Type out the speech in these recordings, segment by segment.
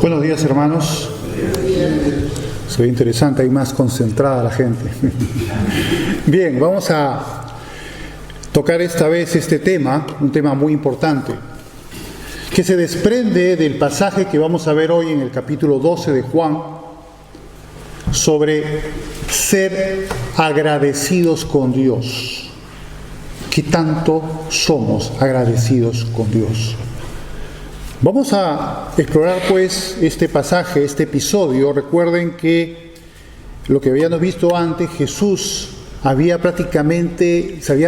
Buenos días, hermanos. Se ve interesante, hay más concentrada la gente. Bien, vamos a tocar esta vez este tema, un tema muy importante, que se desprende del pasaje que vamos a ver hoy en el capítulo 12 de Juan, sobre ser agradecidos con Dios. ¿Qué tanto somos agradecidos con Dios? Vamos a explorar pues este pasaje, este episodio. Recuerden que lo que habíamos visto antes, Jesús se había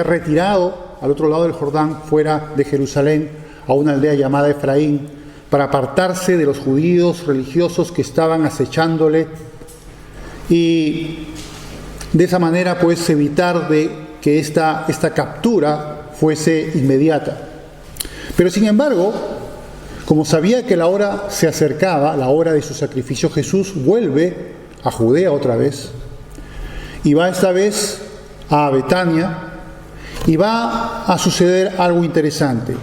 retirado al otro lado del Jordán, fuera de Jerusalén, a una aldea llamada Efraín, para apartarse de los judíos religiosos que estaban acechándole y de esa manera pues evitar de que esta captura fuese inmediata. Pero sin embargo, como sabía que la hora se acercaba, la hora de su sacrificio, Jesús vuelve a Judea otra vez y va esta vez a Betania y va a suceder algo interesante.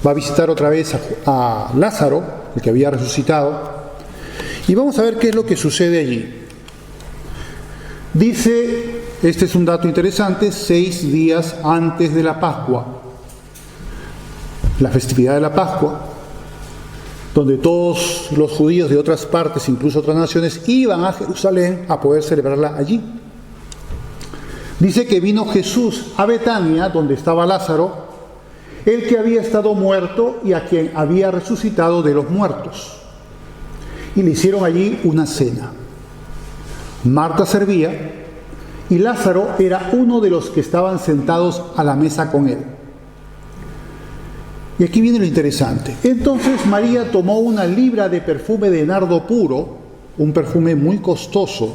Va a visitar otra vez a Lázaro, el que había resucitado, y vamos a ver qué es lo que sucede allí. Dice, este es un dato interesante, 6 días antes de la Pascua, la festividad de la Pascua, donde todos los judíos de otras partes, incluso otras naciones, iban a Jerusalén a poder celebrarla allí. Dice que vino Jesús a Betania, donde estaba Lázaro, el que había estado muerto y a quien había resucitado de los muertos. Y le hicieron allí una cena. Marta servía y Lázaro era uno de los que estaban sentados a la mesa con él. Y aquí viene lo interesante. Entonces María tomó una libra de perfume de nardo puro, un perfume muy costoso,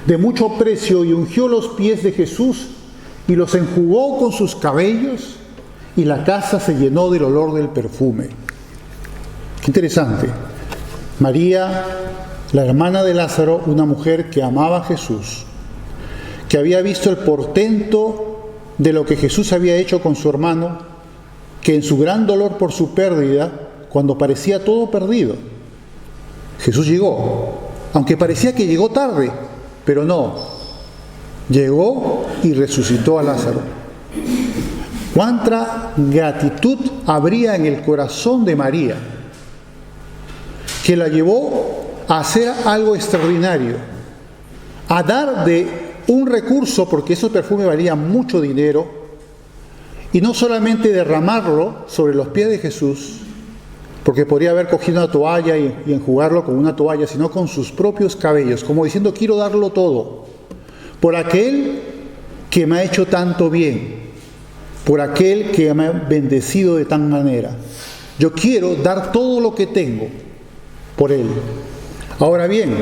de mucho precio, y ungió los pies de Jesús y los enjugó con sus cabellos, y la casa se llenó del olor del perfume. Qué interesante. María, la hermana de Lázaro, una mujer que amaba a Jesús, que había visto el portento de lo que Jesús había hecho con su hermano, que en su gran dolor por su pérdida, cuando parecía todo perdido, Jesús llegó, aunque parecía que llegó tarde, pero no, llegó y resucitó a Lázaro. ¿Cuánta gratitud habría en el corazón de María, que la llevó a hacer algo extraordinario, a dar de un recurso, porque ese perfume valía mucho dinero, y no solamente derramarlo sobre los pies de Jesús, porque podría haber cogido una toalla y enjugarlo con una toalla, sino con sus propios cabellos, como diciendo: quiero darlo todo, por aquel que me ha hecho tanto bien, por aquel que me ha bendecido de tal manera. Yo quiero dar todo lo que tengo por él. Ahora bien,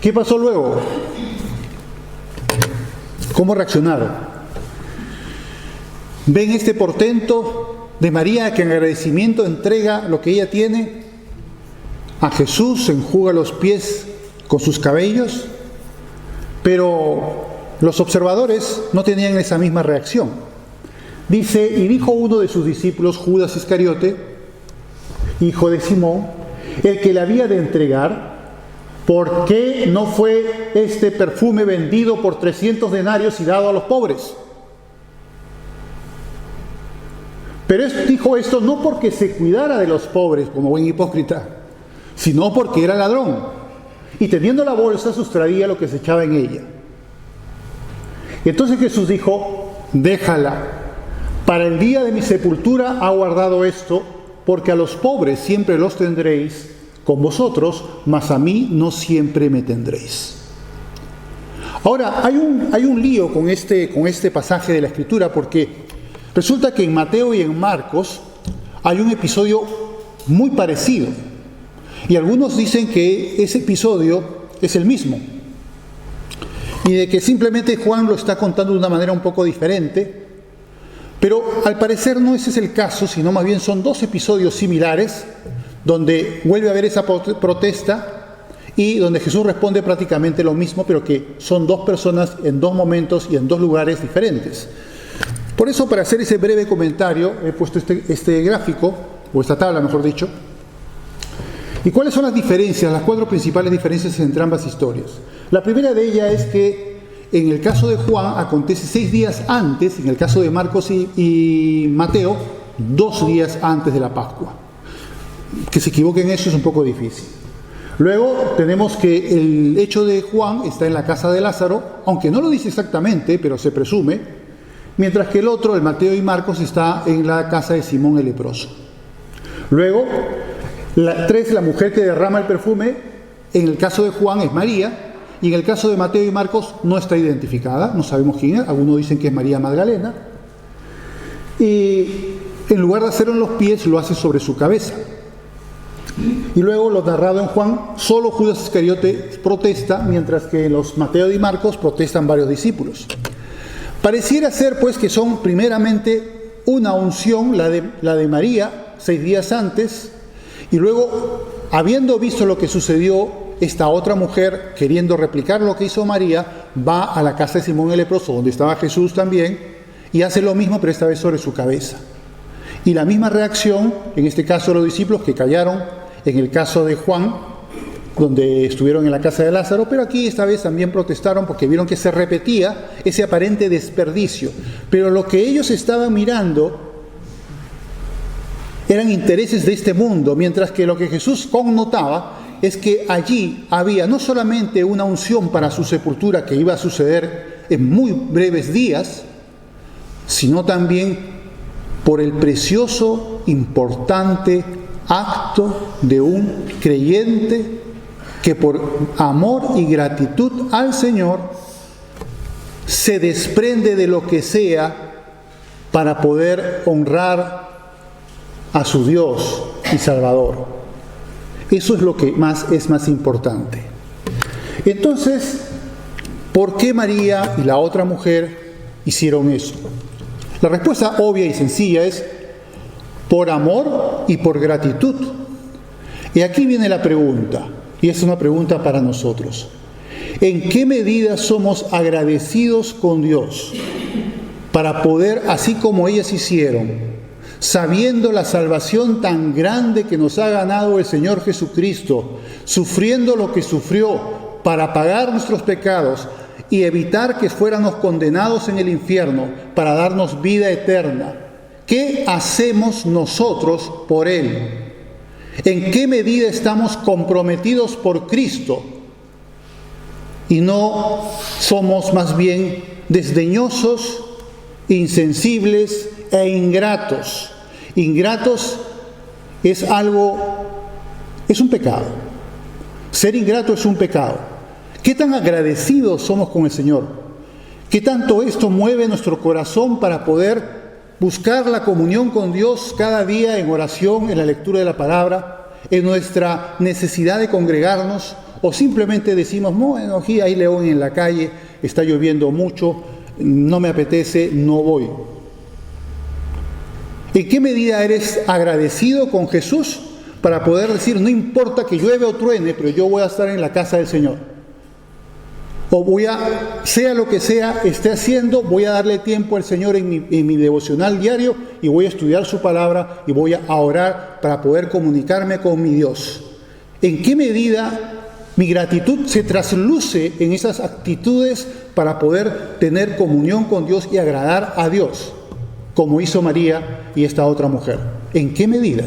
¿qué pasó luego? ¿Cómo reaccionaron? ¿Ven este portento de María, que en agradecimiento entrega lo que ella tiene a Jesús, enjuga los pies con sus cabellos? Pero los observadores no tenían esa misma reacción. Dice: y dijo uno de sus discípulos, Judas Iscariote, hijo de Simón, el que le había de entregar: ¿por qué no fue este perfume vendido por 300 denarios y dado a los pobres? Pero dijo esto no porque se cuidara de los pobres como buen hipócrita, sino porque era ladrón, y teniendo la bolsa sustraía lo que se echaba en ella. Y entonces Jesús dijo: déjala, para el día de mi sepultura ha guardado esto, porque a los pobres siempre los tendréis con vosotros, mas a mí no siempre me tendréis. Ahora, hay un lío con este pasaje de la Escritura, porque resulta que en Mateo y en Marcos hay un episodio muy parecido, y algunos dicen que ese episodio es el mismo, y de que simplemente Juan lo está contando de una manera un poco diferente, pero al parecer no ese es el caso, sino más bien son dos episodios similares, donde vuelve a haber esa protesta y donde Jesús responde prácticamente lo mismo, pero que son dos personas en dos momentos y en dos lugares diferentes. Por eso, para hacer ese breve comentario, he puesto este gráfico, o esta tabla, mejor dicho. ¿Y cuáles son las diferencias, las 4 principales diferencias entre ambas historias? La primera de ellas es que en el caso de Juan acontece 6 días antes, en el caso de Marcos y Mateo, 2 días antes de la Pascua. Que se equivoquen en eso es un poco difícil. Luego tenemos que el hecho de Juan está en la casa de Lázaro, aunque no lo dice exactamente, pero se presume, mientras que el otro, el Mateo y Marcos, está en la casa de Simón el leproso. Luego, 3, la mujer que derrama el perfume, en el caso de Juan es María, y en el caso de Mateo y Marcos no está identificada, no sabemos quién es, algunos dicen que es María Magdalena, y en lugar de hacerlo en los pies, lo hace sobre su cabeza. Y luego, lo narrado en Juan, solo Judas Iscariote protesta, mientras que en los Mateo y Marcos protestan varios discípulos. Pareciera ser, pues, que son primeramente una unción, la de María, 6 días antes, y luego, habiendo visto lo que sucedió, esta otra mujer, queriendo replicar lo que hizo María, va a la casa de Simón el leproso, donde estaba Jesús también, y hace lo mismo, pero esta vez sobre su cabeza. Y la misma reacción, en este caso los discípulos que callaron, en el caso de Juan, donde estuvieron en la casa de Lázaro, pero aquí esta vez también protestaron porque vieron que se repetía ese aparente desperdicio. Pero lo que ellos estaban mirando eran intereses de este mundo, mientras que lo que Jesús connotaba es que allí había no solamente una unción para su sepultura que iba a suceder en muy breves días, sino también por el precioso, importante acto de un creyente que por amor y gratitud al Señor se desprende de lo que sea para poder honrar a su Dios y Salvador. Eso es lo que es más importante. Entonces, ¿por qué María y la otra mujer hicieron eso? La respuesta obvia y sencilla es por amor y por gratitud. Y aquí viene la pregunta, y es una pregunta para nosotros. ¿En qué medida somos agradecidos con Dios para poder, así como ellas hicieron, sabiendo la salvación tan grande que nos ha ganado el Señor Jesucristo, sufriendo lo que sufrió para pagar nuestros pecados y evitar que fuéramos condenados en el infierno para darnos vida eterna? ¿Qué hacemos nosotros por Él? ¿En qué medida estamos comprometidos por Cristo? Y no somos más bien desdeñosos, insensibles e ingratos. Ingratos es un pecado. Ser ingrato es un pecado. ¿Qué tan agradecidos somos con el Señor? ¿Qué tanto esto mueve nuestro corazón para poder buscar la comunión con Dios cada día en oración, en la lectura de la palabra, en nuestra necesidad de congregarnos? O simplemente decimos, bueno, aquí hay león en la calle, está lloviendo mucho, no me apetece, no voy. ¿En qué medida eres agradecido con Jesús para poder decir, no importa que llueve o truene, pero yo voy a estar en la casa del Señor? O sea lo que sea esté haciendo, voy a darle tiempo al Señor en mi devocional diario y voy a estudiar su palabra y voy a orar para poder comunicarme con mi Dios. ¿En qué medida mi gratitud se trasluce en esas actitudes para poder tener comunión con Dios y agradar a Dios, como hizo María y esta otra mujer? ¿En qué medida?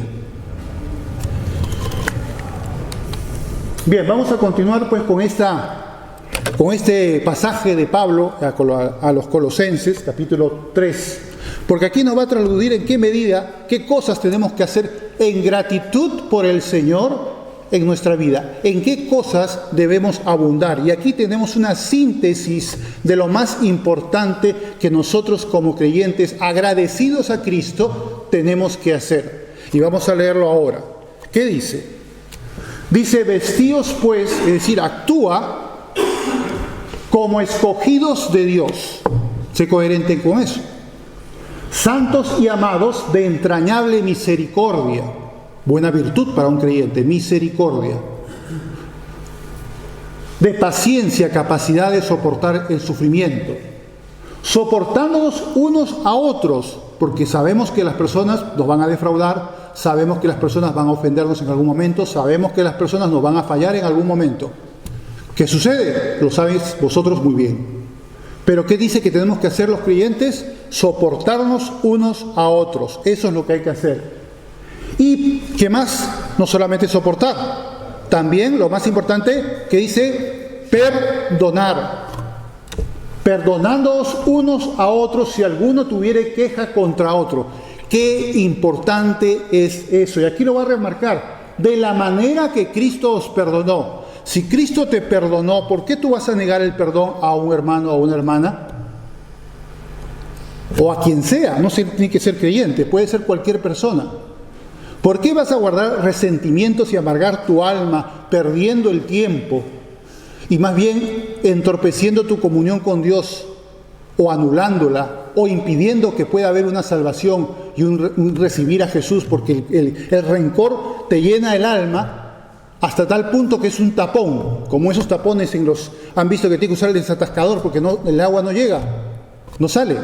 Bien, vamos a continuar pues con este pasaje de Pablo a los Colosenses, capítulo 3, porque aquí nos va a traducir en qué medida, qué cosas tenemos que hacer en gratitud por el Señor en nuestra vida, en qué cosas debemos abundar. Y aquí tenemos una síntesis de lo más importante que nosotros como creyentes agradecidos a Cristo tenemos que hacer. Y vamos a leerlo ahora. ¿Qué dice? Dice, vestíos pues, es decir, actúa como escogidos de Dios. Sé coherente con eso. Santos y amados de entrañable misericordia. Buena virtud para un creyente, misericordia. De paciencia, capacidad de soportar el sufrimiento. soportándonos unos a otros, porque sabemos que las personas nos van a defraudar, sabemos que las personas van a ofendernos en algún momento, sabemos que las personas nos van a fallar en algún momento. ¿Qué sucede? Lo sabéis vosotros muy bien. Pero ¿qué dice que tenemos que hacer los creyentes? Soportarnos unos a otros. Eso es lo que hay que hacer. ¿Y qué más? No solamente soportar. También lo más importante que dice perdonar. Perdonándoos unos a otros si alguno tuviere queja contra otro. Qué importante es eso. Y aquí lo voy a remarcar. De la manera que Cristo os perdonó. Si Cristo te perdonó, ¿por qué tú vas a negar el perdón a un hermano o a una hermana? O a quien sea, no tiene que ser creyente, puede ser cualquier persona. ¿Por qué vas a guardar resentimientos y amargar tu alma, perdiendo el tiempo y más bien entorpeciendo tu comunión con Dios o anulándola o impidiendo que pueda haber una salvación y un recibir a Jesús? Porque el rencor te llena el alma hasta tal punto que es un tapón, como esos tapones han visto que tiene que usar el desatascador porque el agua no llega, no sale.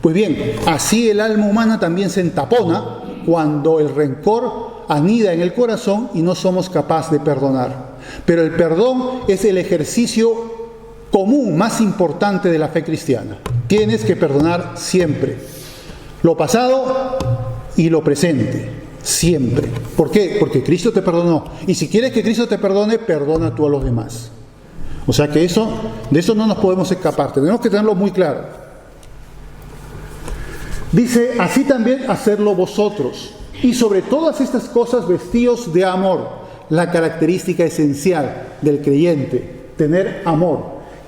Pues bien, así el alma humana también se entapona cuando el rencor anida en el corazón y no somos capaces de perdonar. Pero el perdón es el ejercicio común más importante de la fe cristiana. Tienes que perdonar siempre, lo pasado y lo presente. Siempre. ¿Por qué? Porque Cristo te perdonó. Y si quieres que Cristo te perdone, perdona tú a los demás. O sea que de eso no nos podemos escapar. Tenemos que tenerlo muy claro. Dice, así también hacerlo vosotros. Y sobre todas estas cosas vestíos de amor. La característica esencial del creyente. Tener amor.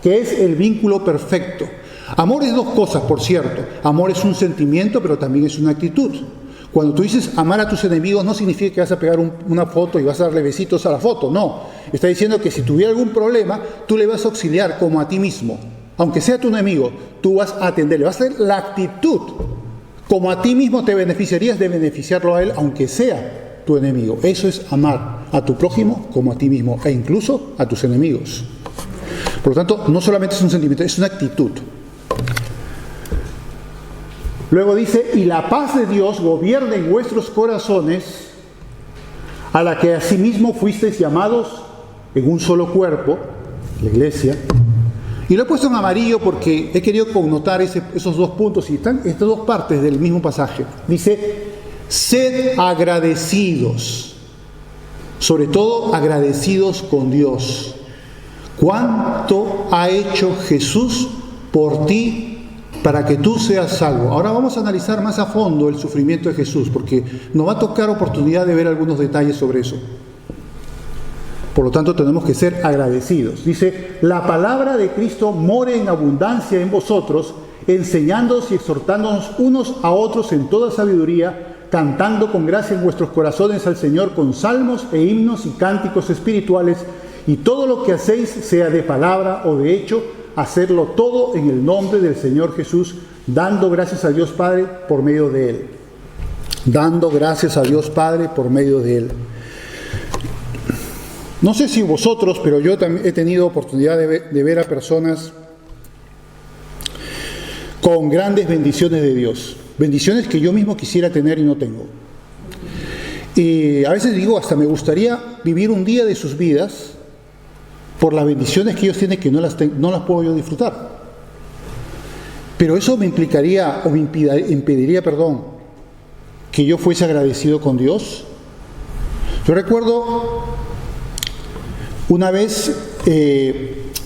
Que es el vínculo perfecto. Amor es dos cosas, por cierto. Amor es un sentimiento, pero también es una actitud. Cuando tú dices amar a tus enemigos no significa que vas a pegar una foto y vas a darle besitos a la foto, no. Está diciendo que si tuviera algún problema, tú le vas a auxiliar como a ti mismo. Aunque sea tu enemigo, tú vas a atenderle, vas a hacer la actitud. Como a ti mismo te beneficiarías de beneficiarlo a él, aunque sea tu enemigo. Eso es amar a tu prójimo como a ti mismo, e incluso a tus enemigos. Por lo tanto, no solamente es un sentimiento, es una actitud. Luego dice, y la paz de Dios gobierne en vuestros corazones, a la que asimismo fuisteis llamados en un solo cuerpo, la iglesia. Y lo he puesto en amarillo porque he querido connotar esos dos puntos, y están estas dos partes del mismo pasaje. Dice, sed agradecidos, sobre todo agradecidos con Dios. ¿Cuánto ha hecho Jesús por ti para que tú seas salvo? Ahora vamos a analizar más a fondo el sufrimiento de Jesús, porque nos va a tocar oportunidad de ver algunos detalles sobre eso. Por lo tanto, tenemos que ser agradecidos. Dice, la palabra de Cristo more en abundancia en vosotros, enseñándoos y exhortándonos unos a otros en toda sabiduría, cantando con gracia en vuestros corazones al Señor con salmos e himnos y cánticos espirituales, y todo lo que hacéis, sea de palabra o de hecho, hacerlo todo en el nombre del Señor Jesús, dando gracias a Dios Padre por medio de Él. Dando gracias a Dios Padre por medio de Él. No sé si vosotros, pero yo también he tenido oportunidad de ver a personas con grandes bendiciones de Dios. Bendiciones que yo mismo quisiera tener y no tengo. Y a veces digo, hasta me gustaría vivir un día de sus vidas por las bendiciones que ellos tienen que no las puedo yo disfrutar. Pero eso me implicaría o me impediría, que yo fuese agradecido con Dios. Yo recuerdo una vez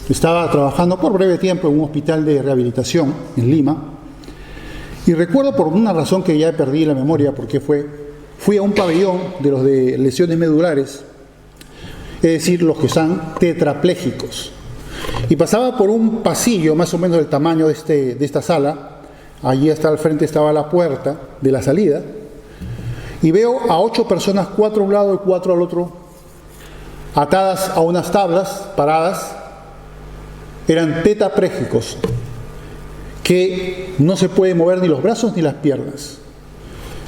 estaba trabajando por breve tiempo en un hospital de rehabilitación en Lima, y recuerdo por una razón que ya perdí la memoria porque fui a un pabellón de los de lesiones medulares, es decir, los que están tetraplégicos. Y pasaba por un pasillo más o menos del tamaño de esta sala. Allí hasta al frente estaba la puerta de la salida. Y veo a 8 personas, 4 a un lado y 4 al otro, atadas a unas tablas, paradas. Eran tetraplégicos, que no se pueden mover ni los brazos ni las piernas.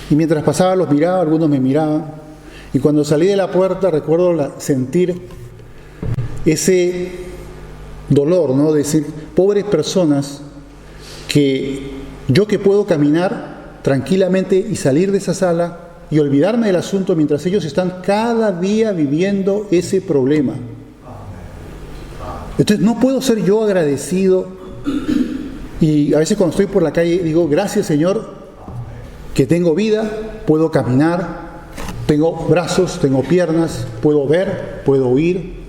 Y mientras pasaba los miraba, algunos me miraban. Y cuando salí de la puerta recuerdo sentir ese dolor, ¿no? De decir, pobres personas que yo que puedo caminar tranquilamente y salir de esa sala y olvidarme del asunto mientras ellos están cada día viviendo ese problema. Entonces no puedo ser yo agradecido, y a veces cuando estoy por la calle digo, gracias Señor, que tengo vida, puedo caminar, tengo brazos, tengo piernas, puedo ver, puedo oír,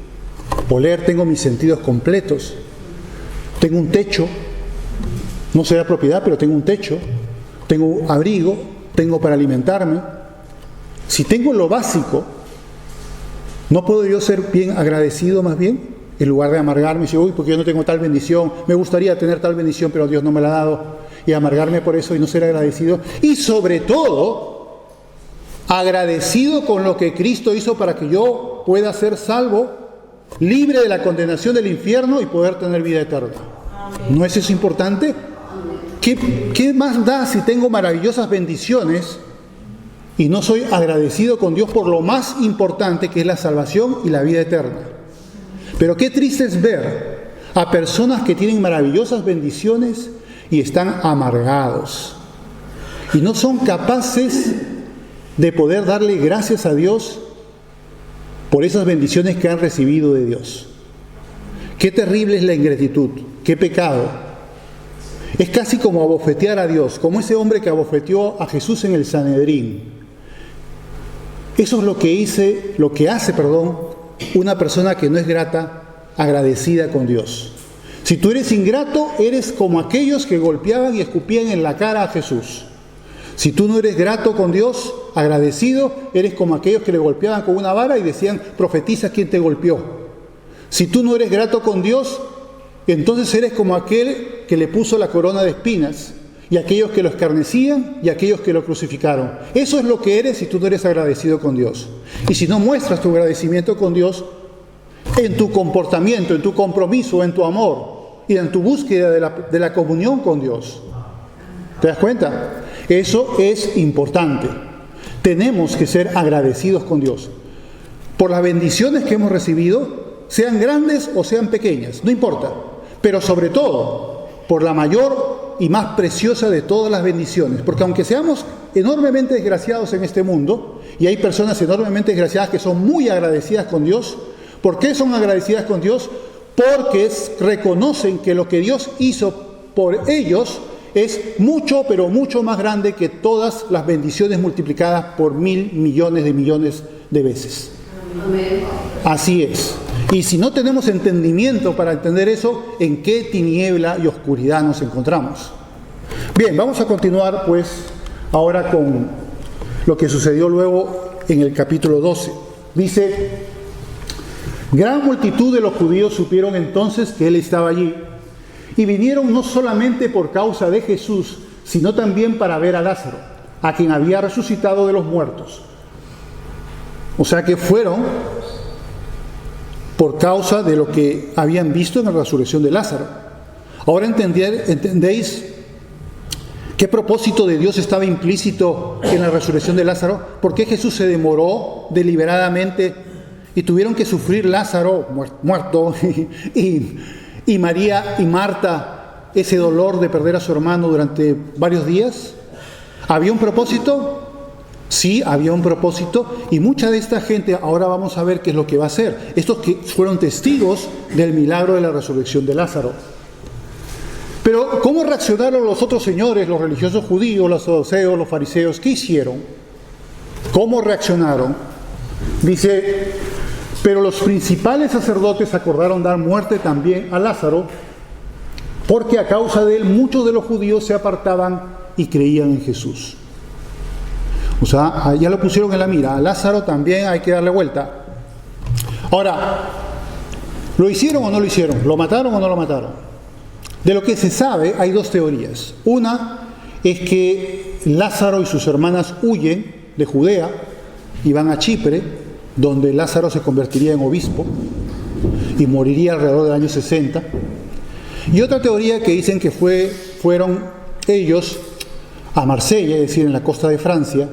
oler, tengo mis sentidos completos, tengo un techo, no será propiedad, pero tengo un techo, tengo abrigo, tengo para alimentarme. Si tengo lo básico, ¿no puedo yo ser bien agradecido más bien? En lugar de amargarme y decir, uy, porque yo no tengo tal bendición, me gustaría tener tal bendición, pero Dios no me la ha dado, y amargarme por eso y no ser agradecido. Y sobre todo, agradecido con lo que Cristo hizo para que yo pueda ser salvo, libre de la condenación del infierno y poder tener vida eterna. ¿No es eso importante? ¿Qué más da si tengo maravillosas bendiciones y no soy agradecido con Dios por lo más importante, que es la salvación y la vida eterna? Pero qué triste es ver a personas que tienen maravillosas bendiciones y están amargados y no son capaces de poder darle gracias a Dios por esas bendiciones que han recibido de Dios. Qué terrible es la ingratitud, qué pecado. Es casi como abofetear a Dios, como ese hombre que abofeteó a Jesús en el Sanedrín. Eso es lo que hace una persona que no es grata, agradecida con Dios. Si tú eres ingrato, eres como aquellos que golpeaban y escupían en la cara a Jesús. Si tú no eres grato con Dios, agradecido, eres como aquellos que le golpeaban con una vara y decían, profetiza quién te golpeó. Si tú no eres grato con Dios, entonces eres como aquel que le puso la corona de espinas, y aquellos que lo escarnecían y aquellos que lo crucificaron. Eso es lo que eres si tú no eres agradecido con Dios. Y si no muestras tu agradecimiento con Dios en tu comportamiento, en tu compromiso, en tu amor y en tu búsqueda de la comunión con Dios. ¿Te das cuenta? Eso es importante. Tenemos que ser agradecidos con Dios por las bendiciones que hemos recibido, sean grandes o sean pequeñas, no importa. Pero sobre todo, por la mayor y más preciosa de todas las bendiciones, porque aunque seamos enormemente desgraciados en este mundo, y hay personas enormemente desgraciadas que son muy agradecidas con Dios, ¿por qué son agradecidas con Dios? Porque reconocen que lo que Dios hizo por ellos es mucho, pero mucho más grande que todas las bendiciones multiplicadas por 1.000 millones de veces. Amén. Así es. Y si no tenemos entendimiento para entender eso, ¿en qué tiniebla y oscuridad nos encontramos? Bien, vamos a continuar pues ahora con lo que sucedió luego en el capítulo 12. Dice, gran multitud de los judíos supieron entonces que él estaba allí y vinieron no solamente por causa de Jesús, sino también para ver a Lázaro, a quien había resucitado de los muertos. O sea que fueron por causa de lo que habían visto en la resurrección de Lázaro. Ahora entendéis qué propósito de Dios estaba implícito en la resurrección de Lázaro. ¿Por qué Jesús se demoró deliberadamente y tuvieron que sufrir Lázaro muerto y María y Marta ese dolor de perder a su hermano durante varios días? ¿Había un propósito? Sí, había un propósito, y mucha de esta gente, ahora vamos a ver qué es lo que va a hacer. Estos que fueron testigos del milagro de la resurrección de Lázaro. Pero, ¿cómo reaccionaron los otros señores, los religiosos judíos, los saduceos, los fariseos? ¿Qué hicieron? ¿Cómo reaccionaron? Dice, pero los principales sacerdotes acordaron dar muerte también a Lázaro, porque a causa de él muchos de los judíos se apartaban y creían en Jesús. O sea, ya lo pusieron en la mira. A Lázaro también hay que darle vuelta. Ahora, ¿lo hicieron o no lo hicieron? ¿Lo mataron o no lo mataron? De lo que se sabe, hay dos teorías. Una es que Lázaro y sus hermanas huyen de Judea y van a Chipre, donde Lázaro se convertiría en obispo y moriría alrededor del año 60. Y otra teoría que dicen que fueron ellos a Marsella, es decir, en la costa de Francia,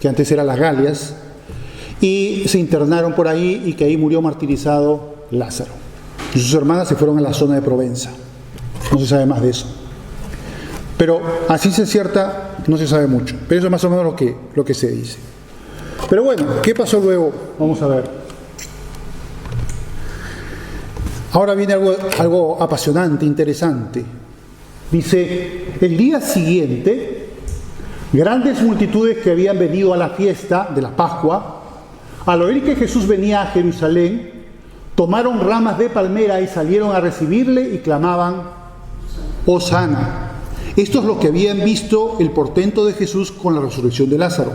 que antes era las Galias, y se internaron por ahí y que ahí murió martirizado Lázaro. Y sus hermanas se fueron a la zona de Provenza. No se sabe más de eso. Pero a ciencia cierta no se sabe mucho. Pero eso es más o menos lo que se dice. Pero bueno, ¿qué pasó luego? Vamos a ver. Ahora viene algo apasionante, interesante. Dice, el día siguiente, grandes multitudes que habían venido a la fiesta de la Pascua, al oír que Jesús venía a Jerusalén, tomaron ramas de palmera y salieron a recibirle y clamaban, Hosana. Esto es lo que habían visto el portento de Jesús con la resurrección de Lázaro.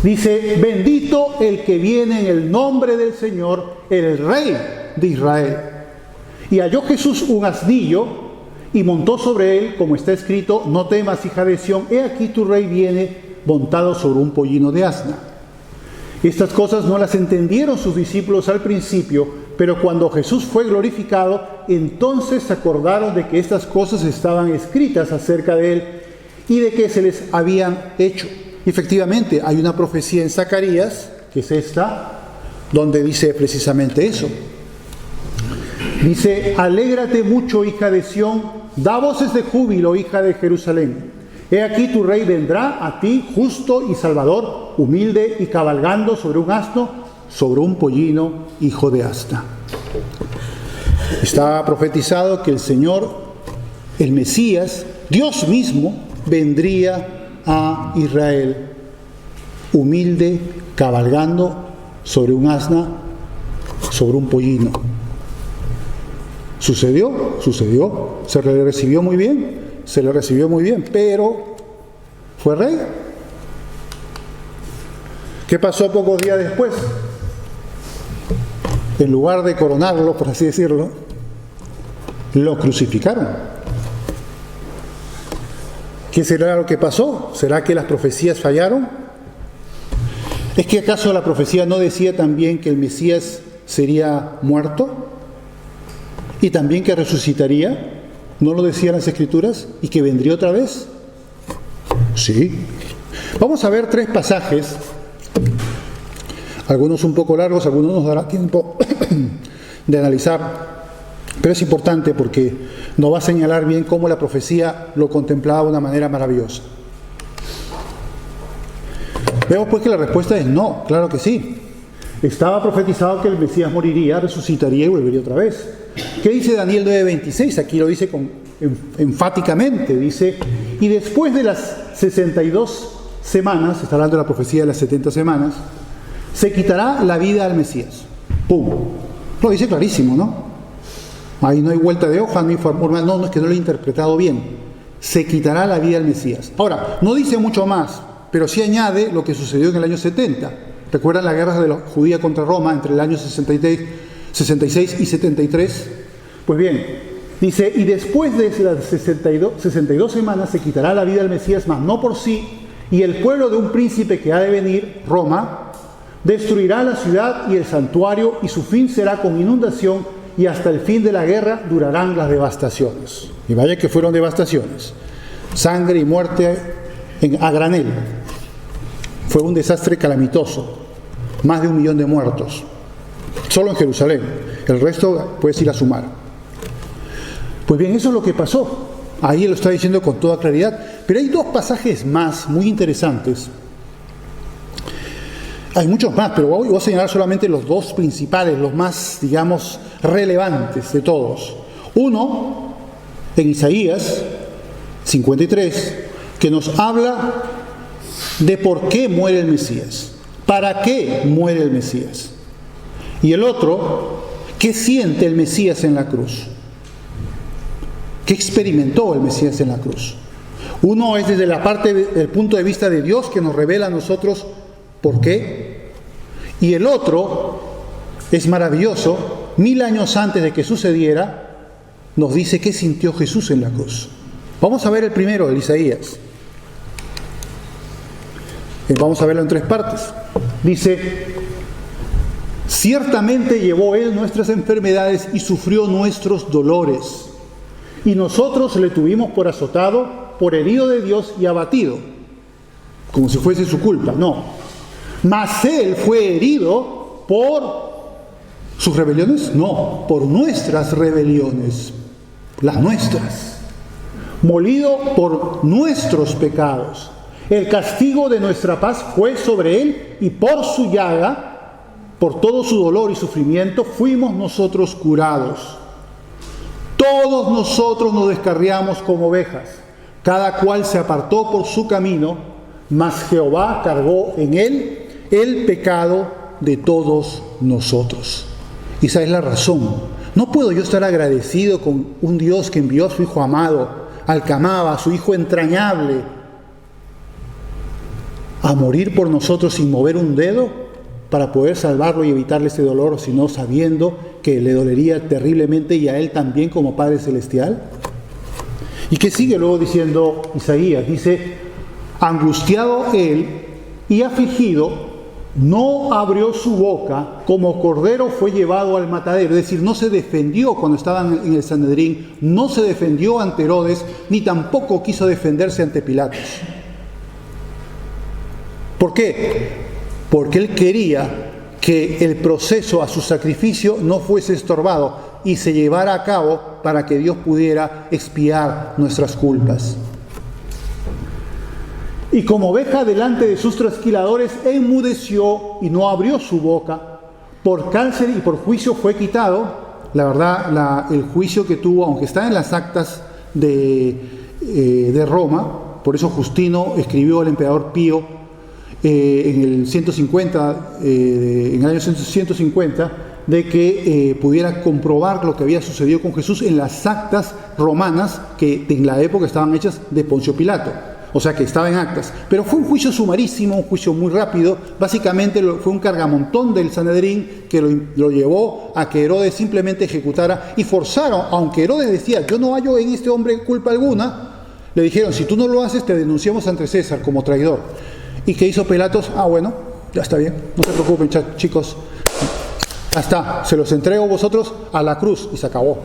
Dice, bendito el que viene en el nombre del Señor, el Rey de Israel. Y halló Jesús un asnillo y montó sobre él, como está escrito, no temas, hija de Sión, he aquí tu rey viene montado sobre un pollino de asna. Estas cosas no las entendieron sus discípulos al principio, pero cuando Jesús fue glorificado, entonces se acordaron de que estas cosas estaban escritas acerca de él y de que se les habían hecho. Y efectivamente, hay una profecía en Zacarías, que es esta, donde dice precisamente eso. Dice, alégrate mucho, hija de Sión, da voces de júbilo, hija de Jerusalén. He aquí tu rey vendrá a ti, justo y salvador, humilde y cabalgando sobre un asno, sobre un pollino, hijo de asna. Estaba profetizado que el Señor, el Mesías, Dios mismo, vendría a Israel, humilde, cabalgando sobre un asna, sobre un pollino. ¿Sucedió? Sucedió. Se le recibió muy bien, pero ¿fue rey? ¿Qué pasó pocos días después? En lugar de coronarlo, por así decirlo, lo crucificaron. ¿Qué será lo que pasó? ¿Será que las profecías fallaron? ¿Es que acaso la profecía no decía también que el Mesías sería muerto? ¿Y también que resucitaría? ¿No lo decían las Escrituras? ¿Y que vendría otra vez? Sí. Vamos a ver 3 pasajes, algunos un poco largos, algunos nos dará tiempo de analizar, pero es importante porque nos va a señalar bien cómo la profecía lo contemplaba de una manera maravillosa. Vemos pues que la respuesta es no, claro que sí. Estaba profetizado que el Mesías moriría, resucitaría y volvería otra vez. ¿Qué dice Daniel 9:26? Aquí lo dice enfáticamente, dice, y después de las 62 semanas, está hablando de la profecía de las 70 semanas, se quitará la vida al Mesías. ¡Pum! Lo dice clarísimo, ¿no? Ahí no hay vuelta de hoja, no hay forma, no, es que no lo he interpretado bien. Se quitará la vida al Mesías. Ahora, no dice mucho más, pero sí añade lo que sucedió en el año 70. ¿Recuerdan la guerra de la judía contra Roma entre el año 66 y 73? Pues bien, dice, y después de las 62 semanas se quitará la vida al Mesías, mas no por sí, y el pueblo de un príncipe que ha de venir, Roma, destruirá la ciudad y el santuario, y su fin será con inundación, y hasta el fin de la guerra durarán las devastaciones. Y vaya que fueron devastaciones. Sangre y muerte a granel. Fue un desastre calamitoso. Más de 1 millón de muertos. Solo en Jerusalén. El resto puedes ir a sumar. Pues bien, eso es lo que pasó. Ahí lo está diciendo con toda claridad. Pero hay 2 pasajes más muy interesantes. Hay muchos más, pero voy a señalar solamente los 2 principales, los más, digamos, relevantes de todos. Uno, en Isaías 53, que nos habla de por qué muere el Mesías, para qué muere el Mesías. Y el otro, qué siente el Mesías en la cruz, qué experimentó el Mesías en la cruz. Uno es desde la parte del punto de vista de Dios, que nos revela a nosotros por qué. Y el otro es maravilloso, 1000 años antes de que sucediera, nos dice qué sintió Jesús en la cruz. Vamos a ver el primero, el Isaías. Vamos a verlo en 3 partes. Dice, ciertamente llevó Él nuestras enfermedades y sufrió nuestros dolores. Y nosotros le tuvimos por azotado, por herido de Dios y abatido. Como si fuese su culpa. No. Mas Él fue herido por sus rebeliones. No, por nuestras rebeliones. Las nuestras. molido por nuestros pecados. El castigo de nuestra paz fue sobre él, y por su llaga, por todo su dolor y sufrimiento, fuimos nosotros curados. Todos nosotros nos descarriamos como ovejas, cada cual se apartó por su camino, mas Jehová cargó en él el pecado de todos nosotros. Y esa es la razón. No puedo yo estar agradecido con un Dios que envió a su Hijo amado, al que amaba, a su Hijo entrañable, a morir por nosotros sin mover un dedo para poder salvarlo y evitarle ese dolor, sino sabiendo que le dolería terriblemente, y a él también como Padre Celestial. ¿Y qué sigue luego diciendo Isaías? Dice: angustiado él y afligido, no abrió su boca, como cordero fue llevado al matadero. Es decir, no se defendió cuando estaban en el Sanedrín, no se defendió ante Herodes, ni tampoco quiso defenderse ante Pilatos. ¿Por qué? Porque él quería que el proceso a su sacrificio no fuese estorbado y se llevara a cabo para que Dios pudiera expiar nuestras culpas. Y como oveja delante de sus trasquiladores, enmudeció y no abrió su boca. Por cárcel y por juicio fue quitado. La verdad, el juicio que tuvo, aunque está en las actas de Roma, por eso Justino escribió al emperador Pío en el 150, en el año 150, de que pudiera comprobar lo que había sucedido con Jesús en las actas romanas que en la época estaban hechas de Poncio Pilato. O sea que estaba en actas. Pero fue un juicio sumarísimo, un juicio muy rápido. Básicamente fue un cargamontón del Sanedrín que lo llevó a que Herodes simplemente ejecutara, y forzaron, aunque Herodes decía: yo no hallo en este hombre culpa alguna, le dijeron: si tú no lo haces, te denunciamos ante César como traidor. ¿Y qué hizo Pilatos? Bueno, ya está bien, no se preocupen, chicos, ya está, se los entrego vosotros a la cruz, y se acabó.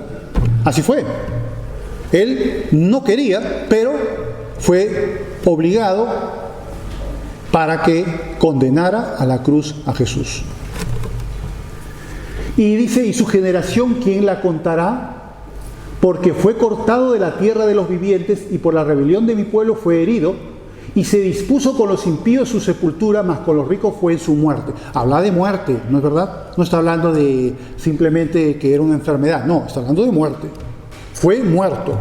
Así fue. Él no quería, pero fue obligado para que condenara a la cruz a Jesús. Y dice: ¿y su generación quién la contará? Porque fue cortado de la tierra de los vivientes, y por la rebelión de mi pueblo fue herido, y se dispuso con los impíos su sepultura, mas con los ricos fue en su muerte. Habla de muerte, ¿no es verdad? No está hablando de simplemente que era una enfermedad, no, está hablando de muerte. Fue muerto.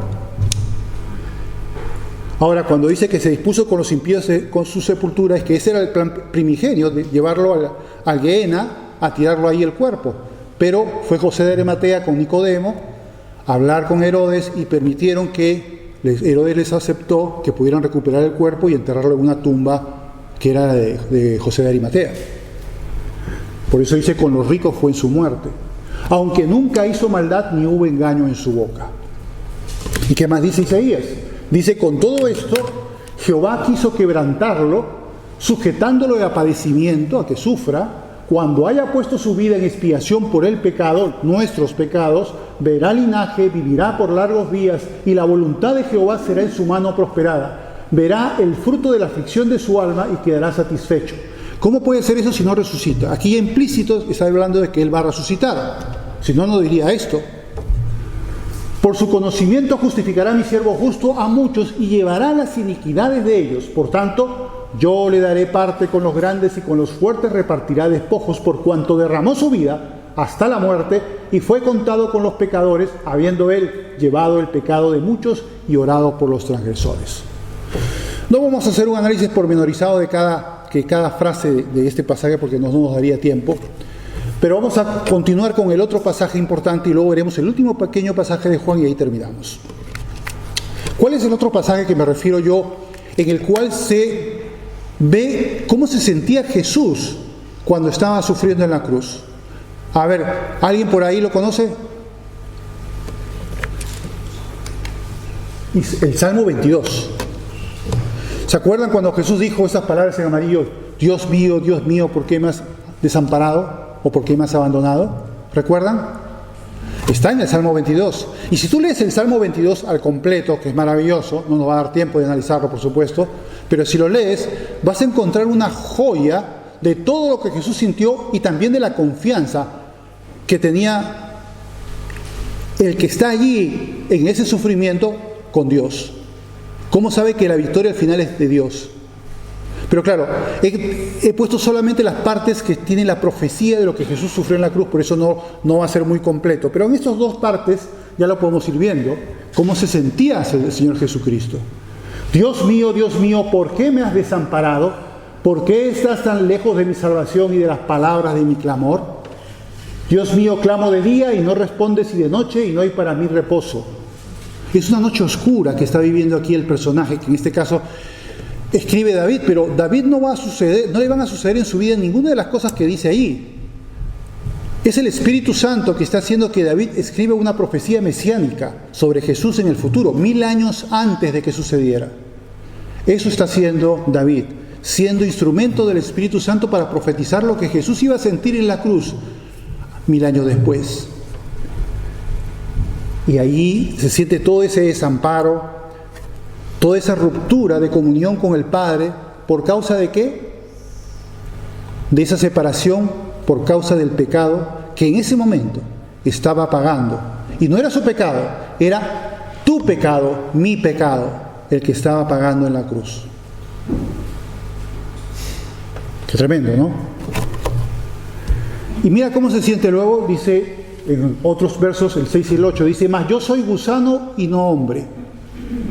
Ahora, cuando dice que se dispuso con los impíos con su sepultura, es que ese era el plan primigenio, de llevarlo al Gehenna, a tirarlo ahí el cuerpo. Pero fue José de Arimatea con Nicodemo a hablar con Herodes, y permitieron que Herodes les aceptó que pudieran recuperar el cuerpo y enterrarlo en una tumba que era de José de Arimatea. Por eso dice: con los ricos fue en su muerte, aunque nunca hizo maldad ni hubo engaño en su boca. ¿Y qué más dice Isaías? Dice: con todo esto, Jehová quiso quebrantarlo, sujetándolo a padecimiento, a que sufra. Cuando haya puesto su vida en expiación por el pecado, nuestros pecados, verá linaje, vivirá por largos días, y la voluntad de Jehová será en su mano prosperada. Verá el fruto de la aflicción de su alma y quedará satisfecho. ¿Cómo puede ser eso si no resucita? Aquí implícito está hablando de que él va a resucitar. Si no, no diría esto. Por su conocimiento justificará mi siervo justo a muchos, y llevará las iniquidades de ellos. Por tanto, yo le daré parte con los grandes, y con los fuertes repartirá despojos, por cuanto derramó su vida hasta la muerte, y fue contado con los pecadores, habiendo él llevado el pecado de muchos y orado por los transgresores. No vamos a hacer un análisis pormenorizado de cada frase de este pasaje, porque no nos daría tiempo, pero vamos a continuar con el otro pasaje importante, y luego veremos el último pequeño pasaje de Juan, y ahí terminamos. ¿Cuál es el otro pasaje que me refiero yo, en el cual se ve cómo se sentía Jesús cuando estaba sufriendo en la cruz? A ver, ¿alguien por ahí lo conoce? El Salmo 22. ¿Se acuerdan cuando Jesús dijo esas palabras en amarillo? Dios mío, ¿por qué me has desamparado? ¿O por qué me has abandonado? ¿Recuerdan? Está en el Salmo 22. Y si tú lees el Salmo 22 al completo, que es maravilloso, no nos va a dar tiempo de analizarlo, por supuesto, pero si lo lees, vas a encontrar una joya de todo lo que Jesús sintió, y también de la confianza que tenía el que está allí en ese sufrimiento con Dios. ¿Cómo sabe que la victoria al final es de Dios? Pero claro, he puesto solamente las partes que tienen la profecía de lo que Jesús sufrió en la cruz, por eso no va a ser muy completo. Pero en estas dos partes ya lo podemos ir viendo, cómo se sentía el Señor Jesucristo. Dios mío, ¿por qué me has desamparado? ¿Por qué estás tan lejos de mi salvación y de las palabras de mi clamor? Dios mío, clamo de día y no respondes, y de noche y no hay para mí reposo. Es una noche oscura que está viviendo aquí el personaje, que en este caso escribe David, pero David no le van a suceder en su vida ninguna de las cosas que dice ahí. Es el Espíritu Santo que está haciendo que David escriba una profecía mesiánica sobre Jesús en el futuro, 1000 años antes de que sucediera. Eso está haciendo David, siendo instrumento del Espíritu Santo para profetizar lo que Jesús iba a sentir en la cruz 1000 años después. Y allí se siente todo ese desamparo, toda esa ruptura de comunión con el Padre, ¿por causa de qué? De esa separación por causa del pecado que en ese momento estaba pagando. Y no era su pecado, era tu pecado, mi pecado, el que estaba pagando en la cruz. Qué tremendo, ¿no? Y mira cómo se siente luego, dice en otros versos, el 6 y el 8, dice: mas yo soy gusano y no hombre.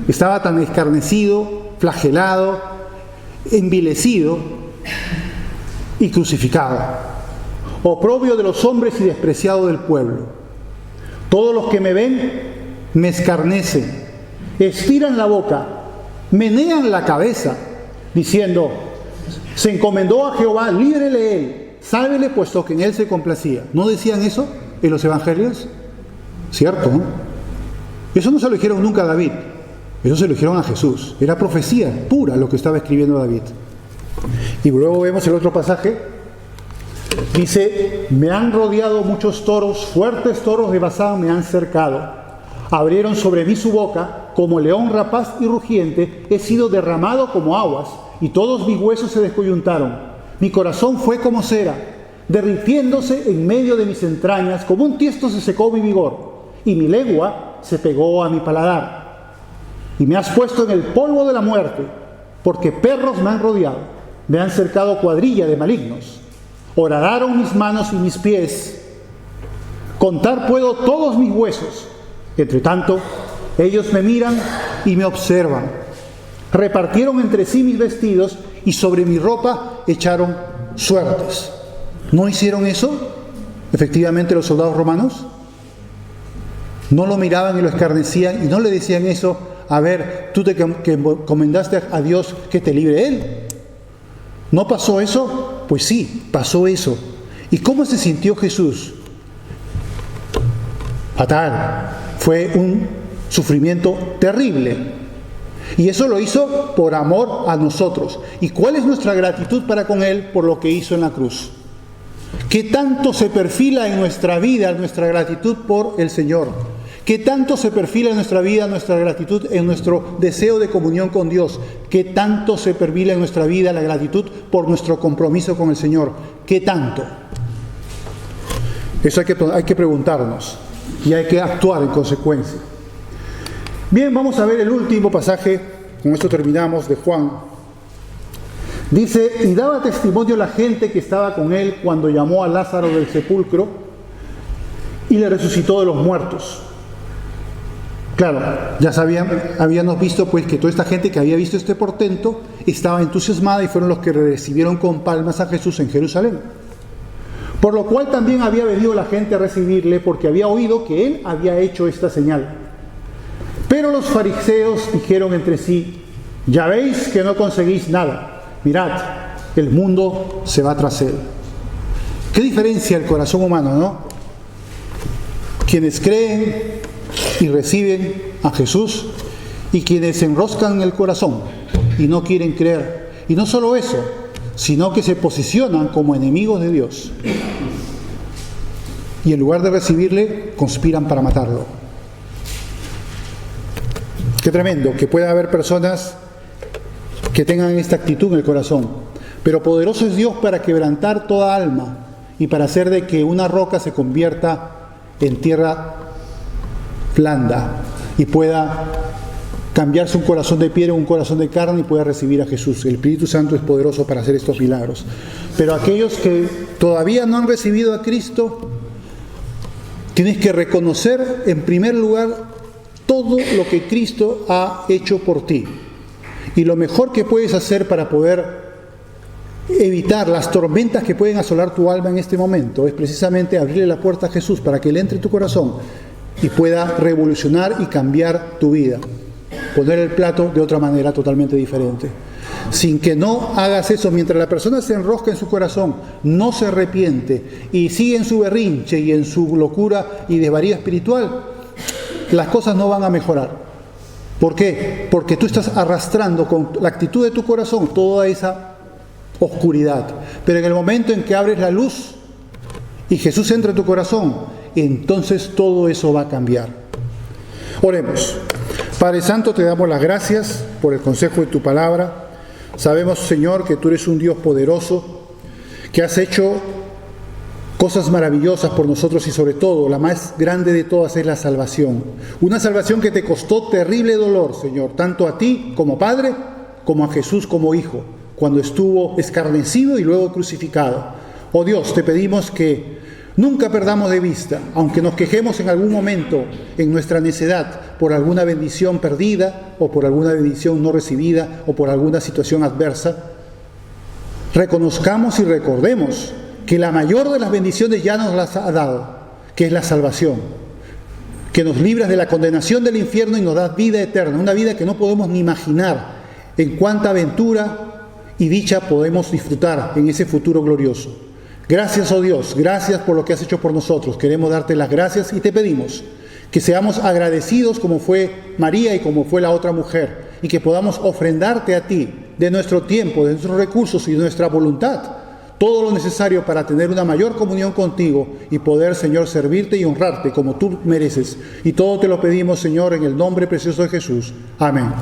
Estaba tan escarnecido, flagelado, envilecido y crucificado, oprobio de los hombres y despreciado del pueblo. Todos los que me ven me escarnecen, estiran la boca, menean la cabeza, diciendo: se encomendó a Jehová, líbrele él, sálvele, puesto que en él se complacía. ¿No decían eso en los evangelios? ¿Cierto, no? Eso no se lo dijeron nunca a David, eso se lo dijeron a Jesús. Era profecía pura lo que estaba escribiendo David. Y luego vemos el otro pasaje. Dice: me han rodeado muchos toros, fuertes toros de Basán me han cercado. Abrieron sobre mí su boca, como león rapaz y rugiente, he sido derramado como aguas, y todos mis huesos se descoyuntaron. Mi corazón fue como cera, derritiéndose en medio de mis entrañas, como un tiesto se secó mi vigor, y mi lengua se pegó a mi paladar. Y me has puesto en el polvo de la muerte, porque perros me han rodeado, me han cercado cuadrilla de malignos. Horadaron mis manos y mis pies, contar puedo todos mis huesos. Entre tanto, ellos me miran y me observan. Repartieron entre sí mis vestidos y sobre mi ropa echaron suertes. ¿No hicieron eso efectivamente los soldados romanos? ¿No lo miraban y lo escarnecían y no le decían eso? A ver, tú te encomendaste a Dios, que te libre Él. ¿No pasó eso? Pues sí, pasó eso. ¿Y cómo se sintió Jesús? Fatal. Fue un sufrimiento terrible. Y eso lo hizo por amor a nosotros. ¿Y cuál es nuestra gratitud para con Él por lo que hizo en la cruz? ¿Qué tanto se perfila en nuestra vida nuestra gratitud por el Señor? ¿Qué tanto se perfila en nuestra vida nuestra gratitud en nuestro deseo de comunión con Dios? ¿Qué tanto se perfila en nuestra vida la gratitud por nuestro compromiso con el Señor? ¿Qué tanto? Eso hay que preguntarnos y hay que actuar en consecuencia. Bien, vamos a ver el último pasaje, con esto terminamos, de Juan. Dice: y daba testimonio la gente que estaba con él cuando llamó a Lázaro del sepulcro y le resucitó de los muertos. Claro, ya habíamos visto pues que toda esta gente que había visto este portento estaba entusiasmada y fueron los que recibieron con palmas a Jesús en Jerusalén. Por lo cual también había venido la gente a recibirle, porque había oído que él había hecho esta señal. Pero los fariseos dijeron entre sí: ya veis que no conseguís nada. Mirad, el mundo se va tras él. ¿Qué diferencia el corazón humano, no? Quienes creen y reciben a Jesús y quienes se enroscan en el corazón y no quieren creer. Y no solo eso, sino que se posicionan como enemigos de Dios. Y en lugar de recibirle, conspiran para matarlo. Qué tremendo que pueda haber personas que tengan esta actitud en el corazón. Pero poderoso es Dios para quebrantar toda alma y para hacer de que una roca se convierta en tierra blanda y pueda cambiarse un corazón de piedra en un corazón de carne y pueda recibir a Jesús. El Espíritu Santo es poderoso para hacer estos milagros. Pero aquellos que todavía no han recibido a Cristo, tienes que reconocer en primer lugar todo lo que Cristo ha hecho por ti. Y lo mejor que puedes hacer para poder evitar las tormentas que pueden asolar tu alma en este momento es precisamente abrirle la puerta a Jesús para que Él entre en tu corazón y pueda revolucionar y cambiar tu vida. Poner el plato de otra manera totalmente diferente. Sin que no hagas eso, mientras la persona se enrosca en su corazón, no se arrepiente y sigue en su berrinche y en su locura y desvarío espiritual, las cosas no van a mejorar. ¿Por qué? Porque tú estás arrastrando con la actitud de tu corazón toda esa oscuridad. Pero en el momento en que abres la luz y Jesús entra en tu corazón, entonces todo eso va a cambiar. Oremos. Padre Santo, te damos las gracias por el consejo de tu palabra. Sabemos, Señor, que tú eres un Dios poderoso, que has hecho cosas maravillosas por nosotros y sobre todo, la más grande de todas es la salvación. Una salvación que te costó terrible dolor, Señor, tanto a ti como Padre, como a Jesús como Hijo, cuando estuvo escarnecido y luego crucificado. Oh Dios, te pedimos que nunca perdamos de vista, aunque nos quejemos en algún momento en nuestra necedad por alguna bendición perdida o por alguna bendición no recibida o por alguna situación adversa, reconozcamos y recordemos que la mayor de las bendiciones ya nos las ha dado, que es la salvación, que nos libras de la condenación del infierno y nos da vida eterna, una vida que no podemos ni imaginar en cuánta aventura y dicha podemos disfrutar en ese futuro glorioso. Gracias, oh Dios, gracias por lo que has hecho por nosotros. Queremos darte las gracias y te pedimos que seamos agradecidos como fue María y como fue la otra mujer, y que podamos ofrendarte a ti de nuestro tiempo, de nuestros recursos y de nuestra voluntad, todo lo necesario para tener una mayor comunión contigo y poder, Señor, servirte y honrarte como tú mereces. Y todo te lo pedimos, Señor, en el nombre precioso de Jesús. Amén.